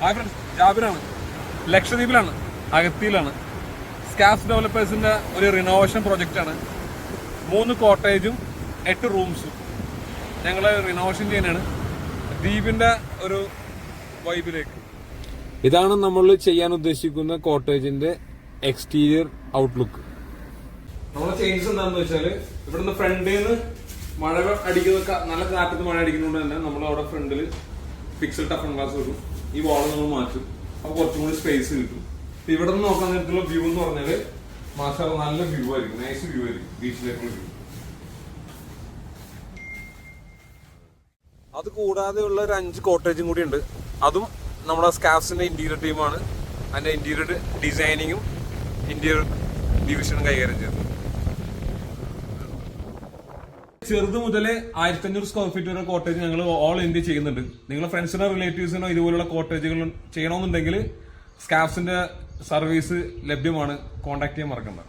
Hi friends, ജാബിറാണ്. ലക്ഷദ്വീപിലാണ്, അഗത്തിയിലാണ്. സ്കാഫ് ഡെവലപ്പേഴ്സിന്റെ ഒരു renovation പ്രോജക്റ്റാണ്. 3 കോട്ടേജും 8 റൂംസും ഞങ്ങൾ renovation ചെയ്യാനാണ് ദ്വീപിന്റെ ഒരു വൈബിലേക്ക്. ഇതാണ് നമ്മൾ ചെയ്യാൻ ഉദ്ദേശിക്കുന്ന കോട്ടേജിന്റെ എക്സ്റ്റീരിയർ ഔട്ട്ലുക്ക്. നമ്മളെ ചേഞ്ചസ് എന്താണെന്ന് വെച്ചാല്, ഇവിടുന്ന് ഫ്രണ്ടിൽ നിന്ന് മഴ അടിക്കുന്ന, നല്ല കാറ്റത്ത് മഴ അടിക്കുന്നതുകൊണ്ട് തന്നെ നമ്മൾ അവിടെ ഫ്രണ്ടിൽ പിക്സൽ ടഫൺ ഗ്ലാസ് വെക്കും. ഈ വാൾ നമ്മൾ മാറ്റും, അപ്പൊ കുറച്ചും കൂടി സ്പേസ് കിട്ടും. ഇവിടെ നിന്ന് നോക്കാൻ നേരത്തുള്ള വ്യൂ എന്ന് പറഞ്ഞാല് മാഷാഅല്ലാ നല്ല വ്യൂ ആയിരിക്കും, നൈസ് വ്യൂ ആയിരിക്കും, ബീച്ചിലേക്കുള്ള വ്യൂ. അത് കൂടാതെ ഉള്ള ഒരു 5 കോട്ടേജും കൂടി ഉണ്ട്. അതും നമ്മുടെ സ്കാഫ്സിന്റെ ഇന്റീരിയർ ടീമാണ് അതിന്റെ ഇന്റീരിയർ ഡിസൈനിങ്ങും ഇന്റീരിയർ ഡിവിഷനും കൈകാര്യം ചെയ്തത്. ചെറുത് മുതലേ 1500 സ്ക്വയർ ഫീറ്റ് വരെ കോട്ടേജ് ഞങ്ങൾ ഓൾ ഇന്ത്യ ചെയ്യുന്നുണ്ട്. നിങ്ങളുടെ ഫ്രണ്ട്സിനോ റിലേറ്റീവ്സിനോ ഇതുപോലുള്ള കോട്ടേജുകൾ ചെയ്യണമെന്നുണ്ടെങ്കിൽ സ്കാഫ്സിന്റെ സർവീസ് ലഭ്യമാണ്. കോൺടാക്ട് ചെയ്യാൻ മറക്കണ്ട.